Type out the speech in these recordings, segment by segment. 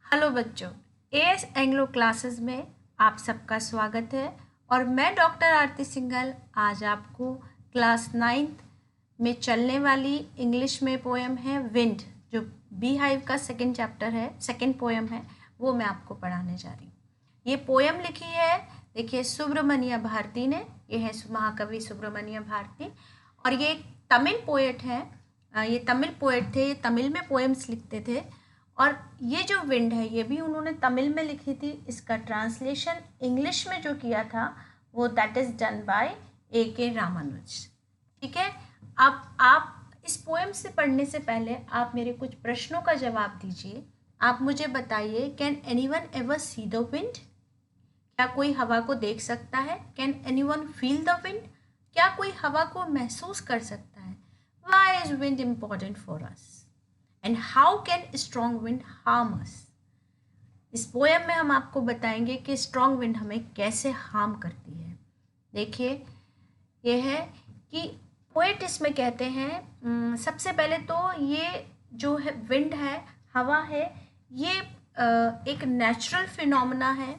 Hello बच्चों, as Anglo classes में आप सबका स्वागत है। और मैं डॉक्टर आरती सिंघल आज आपको क्लास 9th में चलने वाली इंग्लिश में पोएम है विंड, जो बी हाइव का सेकंड चैप्टर है, सेकंड पोएम है, वो मैं आपको पढ़ाने जा रही हूँ। ये पोएम लिखी है, देखिए, सुब्रमण्य भारती ने। ये है महाकवि सुब्रमण्य भारती और ये एक तमिल पोएट है। ये तमिल पोएट थे, ये तमिल में पोएम्स लिखते थे। और ये जो विंड है ये भी उन्होंने तमिल में लिखी थी। इसका ट्रांसलेशन इंग्लिश में जो किया था वो that is done by A.K. Ramanuj. ठीक है, अब आप इस पोएम से पढ़ने से पहले आप मेरे कुछ प्रश्नों का जवाब दीजिए। आप मुझे बताइए, can anyone ever see the wind? क्या कोई हवा को देख सकता है? Can anyone feel the wind? क्या कोई हवा को महसूस कर सकता है? Why is wind important for us? And how can strong wind harm us? इस पोएम में हम आपको बताएंगे कि स्ट्रॉन्ग विंड हमें कैसे हार्म करती है। देखिए, ये है कि पोएट इसमें कहते हैं, सबसे पहले तो ये जो है विंड है, हवा है, ये एक नेचुरल फिनोमेना है।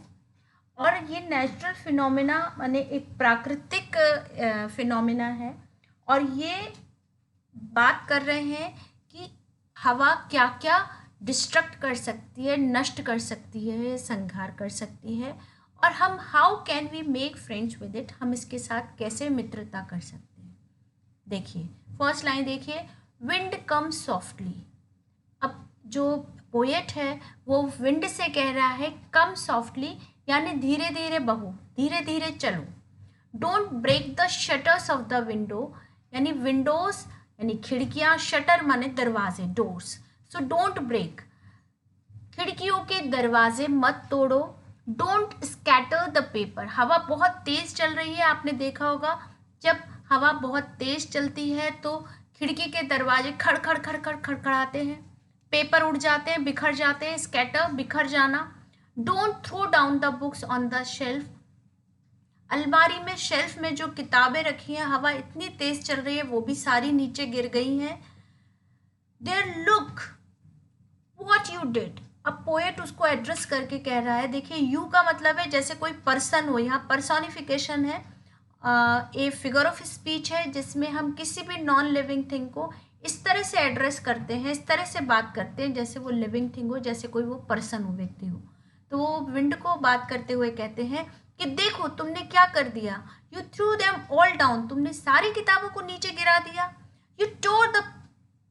और ये नेचुरल फिनोमेना माने एक प्राकृतिक फिनोमेना है। और ये बात कर रहे हैं कि हवा क्या क्या डिस्ट्रक्ट कर सकती है, नष्ट कर सकती है, संहार कर सकती है। और हम how can we make friends with it, हम इसके साथ कैसे मित्रता कर सकते हैं। देखिए, फर्स्ट लाइन देखिए, विंड कम सॉफ्टली। अब जो पोएट है वो विंड से कह रहा है कम सॉफ्टली, यानी धीरे धीरे बहो, धीरे धीरे चलो। Don't break the shutters of the window, यानी विंडोज यानी खिड़कियां, शटर माने दरवाजे, डोर्स। सो डोंट ब्रेक, खिड़कियों के दरवाजे मत तोड़ो। डोंट स्कैटर द पेपर, हवा बहुत तेज चल रही है, आपने देखा होगा जब हवा बहुत तेज चलती है तो खिड़की के दरवाजे खड़ खड़ खड़ खड़ खड़खड़ाते हैं, पेपर उड़ जाते हैं, बिखर जाते हैं। स्कैटर, बिखर जाना। Don't throw down the books on the shelf, अलमारी में, शेल्फ में जो किताबें रखी हैं, हवा इतनी तेज चल रही है वो भी सारी नीचे गिर गई हैं। There look what you did, अब पोएट उसको एड्रेस करके कह रहा है। देखिए, यू का मतलब है जैसे कोई पर्सन हो, यहाँ पर्सोनिफिकेशन है, ए फिगर ऑफ स्पीच है जिसमें हम किसी भी नॉन लिविंग थिंग को इस तरह से एड्रेस करते हैं, इस तरह से बात करते हैं जैसे वो लिविंग थिंग हो, जैसे कोई वो पर्सन हो, व्यक्ति हो। तो वो विंड को बात करते हुए कहते हैं कि देखो तुमने क्या कर दिया। You through them all down, तुमने सारी किताबों को नीचे गिरा दिया। You tore the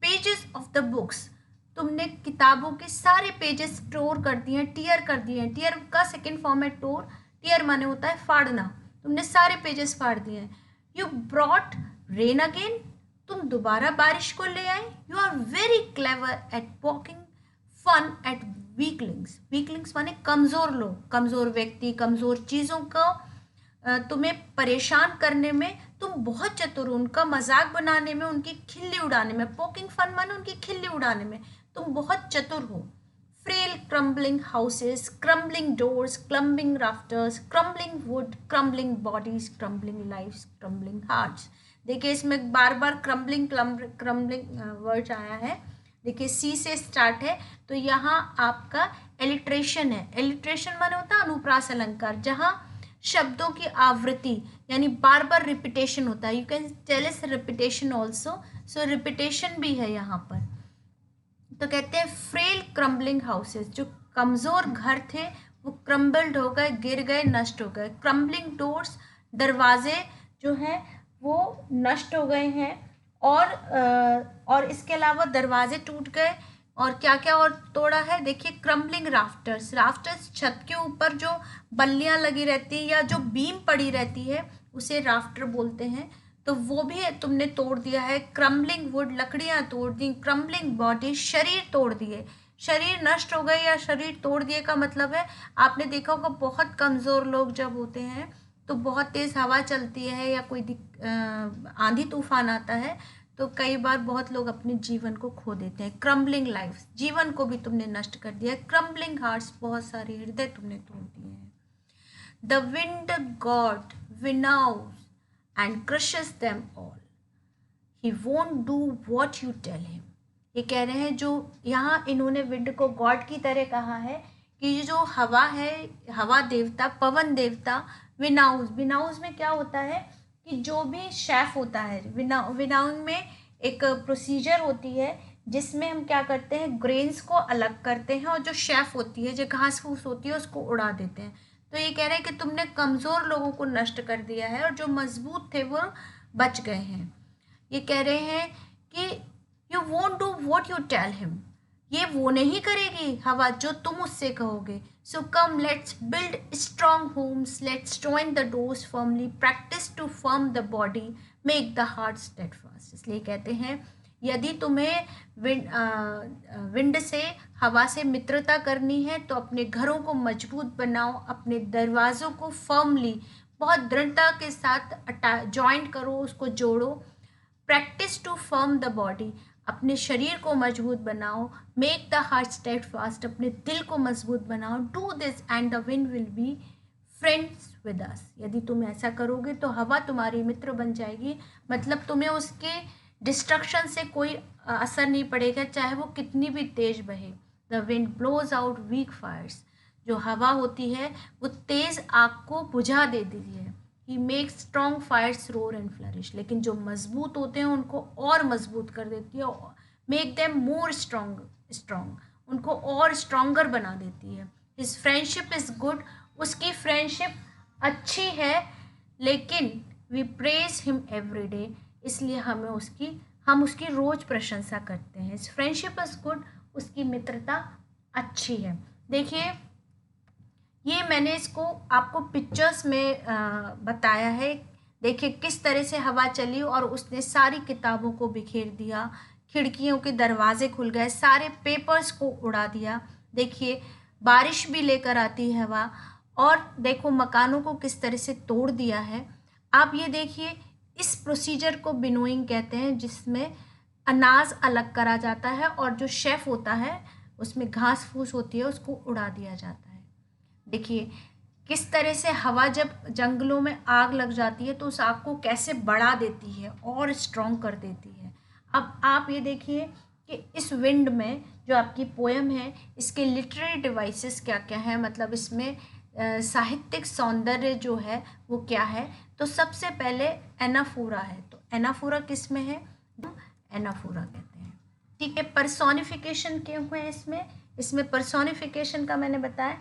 pages of the books, तुमने किताबों के सारे पेजेस टोर कर दिए, टीयर कर दिए। टीयर का सेकेंड फॉर्म है टोर। टीयर माने होता है फाड़ना, तुमने सारे पेजेस फाड़ दिए। यू ब्रॉट रेन अगेन, तुम दोबारा बारिश को ले आए। You are very clever at poking fun at weaklings. Weaklings माने कमज़ोर लोग, कमज़ोर व्यक्ति, कमज़ोर चीज़ों को तुम्हें परेशान करने में तुम बहुत चतुर हो। उनका मजाक बनाने में, उनकी खिल्ली उड़ाने में, पोकिंग फन माने उनकी खिल्ली उड़ाने में तुम बहुत चतुर हो। Frail crumbling houses, crumbling doors, crumbling rafters, crumbling wood, crumbling bodies, crumbling lifes, crumbling hearts. देखिए, इसमें बार बार क्रम्बलिंग क्रम्बलिंग वर्ड आया है। देखिए, सी से स्टार्ट है तो यहाँ आपका एलिट्रेशन है। एलिट्रेशन माने होता है अनुप्रास अलंकार, जहाँ शब्दों की आवृत्ति यानी बार बार रिपीटेशन होता है। यू कैन टेल इस रिपीटेशन ऑल्सो, सो रिपीटेशन भी है यहाँ पर। तो कहते हैं फ्रेल क्रम्बलिंग हाउसेस, जो कमज़ोर घर थे वो क्रम्बल्ड हो गए, गिर गए, नष्ट हो गए। क्रम्बलिंग डोर्स, दरवाजे जो हैं वो नष्ट हो गए हैं। और इसके अलावा दरवाजे टूट गए। और क्या क्या और तोड़ा है, देखिए, क्रम्बलिंग राफ्टर्स, राफ्टर्स छत के ऊपर जो बल्लियां लगी रहती है या जो बीम पड़ी रहती है उसे राफ्टर बोलते हैं, तो वो भी तुमने तोड़ दिया है। क्रम्बलिंग वुड, लकड़ियां तोड़ दी। क्रम्बलिंग बॉडी, शरीर तोड़ दिए। शरीर नष्ट हो गए या शरीर तोड़ दिए का मतलब है, आपने देखा होगा बहुत कमज़ोर लोग जब होते हैं तो बहुत तेज़ हवा चलती है या कोई आंधी तूफान आता है तो कई बार बहुत लोग अपने जीवन को खो देते हैं। क्रम्बलिंग लाइफ, जीवन को भी तुमने नष्ट कर दिया है। क्रम्बलिंग हार्ट्स, बहुत सारे हृदय तुमने तोड़ दिए हैं। The wind god winnows and crushes them all, he won't do what you tell him. ये कह रहे हैं जो यहाँ इन्होंने विंड को गॉड की तरह कहा है कि ये जो हवा है, हवा देवता, पवन देवता, विनाउस, विनाउस में क्या होता है कि जो भी शेफ होता है, विनाउस में एक प्रोसीजर होती है जिसमें हम क्या करते हैं, ग्रेन्स को अलग करते हैं और जो शेफ होती है, जो घास फूस होती है, उसको उड़ा देते हैं। तो ये कह रहे हैं कि तुमने कमज़ोर लोगों को नष्ट कर दिया है और जो मजबूत थे वो बच गए हैं। ये कह रहे हैं कि you won't do what you tell him, ये वो नहीं करेगी हवा जो तुम उससे कहोगे। So come let's build strong homes, let's join the doors firmly, practice to firm the body, make the heart steadfast. इसलिए कहते हैं यदि तुम्हें विंड से, हवा से मित्रता करनी है तो अपने घरों को मजबूत बनाओ, अपने दरवाज़ों को फर्मली, बहुत दृढ़ता के साथ जॉइंट करो, उसको जोड़ो। Practise to firm the body, अपने शरीर को मजबूत बनाओ। Make the heart steadfast, अपने दिल को मजबूत बनाओ। Do this and the wind will be friends with us, यदि तुम ऐसा करोगे तो हवा तुम्हारी मित्र बन जाएगी। मतलब तुम्हें उसके डिस्ट्रक्शन से कोई असर नहीं पड़ेगा, चाहे वो कितनी भी तेज बहे। The wind blows out weak fires, जो हवा होती है वो तेज आग को बुझा देती है। He makes strong fires roar and flourish, लेकिन जो मजबूत होते हैं उनको और मजबूत कर देती है। मेक देम मोर स्ट्रॉन्ग, उनको और स्ट्रॉन्गर बना देती है। हिज फ्रेंडशिप इज गुड, उसकी फ्रेंडशिप अच्छी है, लेकिन we praise him every day, इसलिए हम उसकी रोज प्रशंसा करते हैं। हिज फ्रेंडशिप इज गुड, उसकी मित्रता अच्छी है। देखिए ये मैंने इसको आपको पिक्चर्स में बताया है। देखिए किस तरह से हवा चली और उसने सारी किताबों को बिखेर दिया, खिड़कियों के दरवाजे खुल गए, सारे पेपर्स को उड़ा दिया। देखिए बारिश भी लेकर आती है हवा, और देखो मकानों को किस तरह से तोड़ दिया है। आप ये देखिए, इस प्रोसीजर को विनोइंग कहते हैं, जिसमें अनाज अलग करा जाता है और जो शेफ होता है उसमें घास फूस होती है उसको उड़ा दिया जाता है। देखिए किस तरह से हवा जब जंगलों में आग लग जाती है तो उस आग को कैसे बढ़ा देती है और स्ट्रॉन्ग कर देती है। अब आप ये देखिए कि इस विंड में जो आपकी पोएम है, इसके लिटरेरी डिवाइसेस क्या क्या है, मतलब इसमें साहित्यिक सौंदर्य जो है वो क्या है। तो सबसे पहले एनाफोरा है, तो एनाफोरा किस में है, एनाफोरा कहते हैं। ठीक है, पर्सोनिफिकेशन क्यों है इसमें पर्सोनिफिकेशन का मैंने बताया,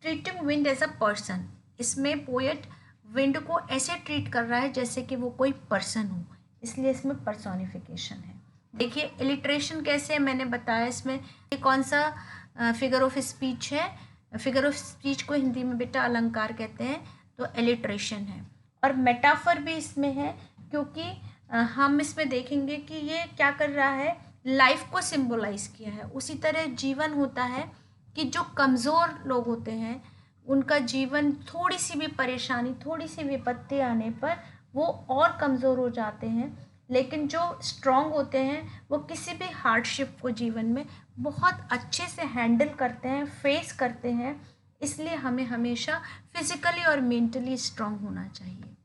treating wind as a person. इसमें पोएट विंड को ऐसे ट्रीट कर रहा है जैसे कि वो कोई पर्सन हो, इसलिए इसमें पर्सोनिफिकेशन है। देखिए इलिट्रेशन कैसे है मैंने बताया, इसमें ये कौन सा फिगर ऑफ स्पीच है। फिगर ऑफ स्पीच को हिंदी में बेटा अलंकार कहते हैं, तो एलिट्रेशन है। और मेटाफर भी इसमें है, क्योंकि हम इसमें देखेंगे कि ये क्या कर रहा है, लाइफ को सिंबलाइज किया है। उसी तरह जीवन होता है कि जो कमज़ोर लोग होते हैं उनका जीवन, थोड़ी सी भी परेशानी, थोड़ी सी विपत्ति आने पर वो और कमज़ोर हो जाते हैं, लेकिन जो स्ट्रॉन्ग होते हैं वो किसी भी हार्डशिप को जीवन में बहुत अच्छे से हैंडल करते हैं, फेस करते हैं। इसलिए हमें हमेशा फिजिकली और मेंटली स्ट्रॉन्ग होना चाहिए।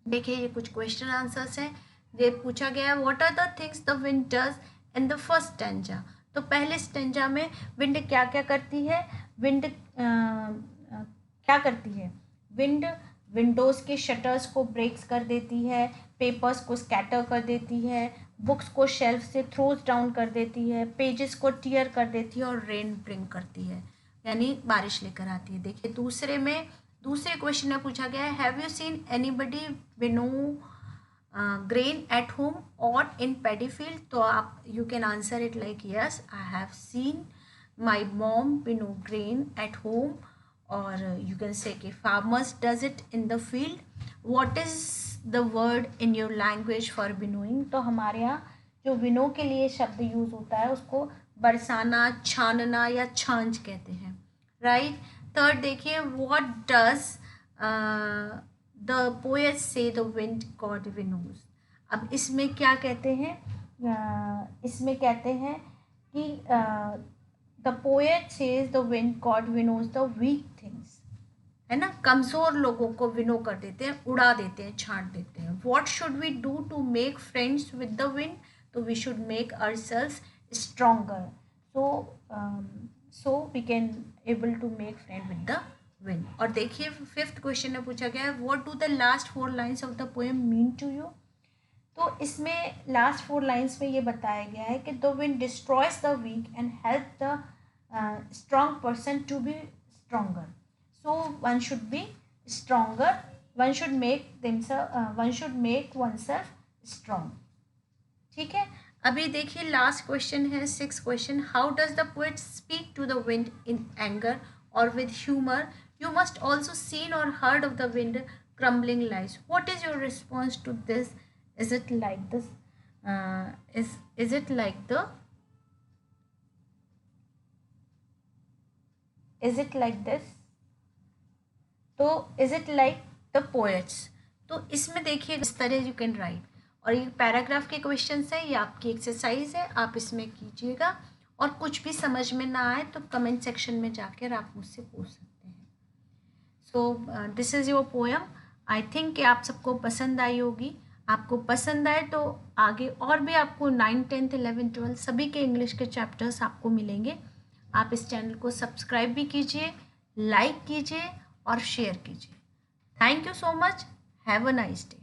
देखिए ये कुछ क्वेश्चन आंसर्स हैं। ये पूछा गया है, what are the things the wind does in the first stanza. तो पहले स्टेंजा में विंड क्या क्या करती है, विंड क्या करती है, विंड विंडोज़ के शटर्स को ब्रेक्स कर देती है, पेपर्स को स्कैटर कर देती है, बुक्स को शेल्फ से थ्रोज डाउन कर देती है, पेजेस को टीयर कर देती है और रेन ब्रिंग करती है, यानी बारिश लेकर आती है। देखिए दूसरे क्वेश्चन में पूछा गया है, have you seen anybody winnow grain at home or in paddy field। तो आप you can answer it like yes, I have seen my mom winnow grain at home, or you can say कि farmers does it in the field। what is the word in your language for winnowing। तो हमारे यहाँ जो विनो के लिए शब्द use होता है उसको बरसाना, छानना या छांच कहते हैं, राइट। थर्ड देखिए, what does the poet say the wind god winnows. अब इसमें क्या कहते हैं, इसमें कहते हैं कि the poet says the wind god winnows the weak things, है ना, कमज़ोर लोगों को विनो कर देते हैं, उड़ा देते हैं, छांट देते हैं। What should we do to make friends with the wind. तो we should make ourselves stronger. So we can able to make friend with the wind. और देखिए फिफ्थ क्वेश्चन में पूछा गया है what do the last 4 lines of the poem mean to you. तो इसमें last 4 lines में ये बताया गया है कि the wind destroys the weak and help the strong person to be stronger. So one should be stronger, one should make oneself strong. ठीक है, अभी देखिए लास्ट क्वेश्चन है six question. How does the poet speak to the wind in anger और with humour? You must also seen और heard of the wind crumbling lies. What is your response to this? Is it like this? Is it like the? Is it like this? तो is it like the poets? तो इसमें देखिए इस तरह you can write। और ये paragraph के questions है, ये आपकी एक्सरसाइज है, आप इसमें कीजिएगा। और कुछ भी समझ में ना आए तो कमेंट सेक्शन में जाकर आप मुझसे पूछ सकते हैं। So this is your poem. I think कि आप सबको पसंद आई होगी। आपको पसंद आए तो आगे और भी आपको 9, 10, 11, 12 सभी के इंग्लिश के चैप्टर्स आपको मिलेंगे। आप इस चैनल को सब्सक्राइब भी कीजिए, लाइक कीजिए और शेयर कीजिए। Thank you so much. Have a nice day.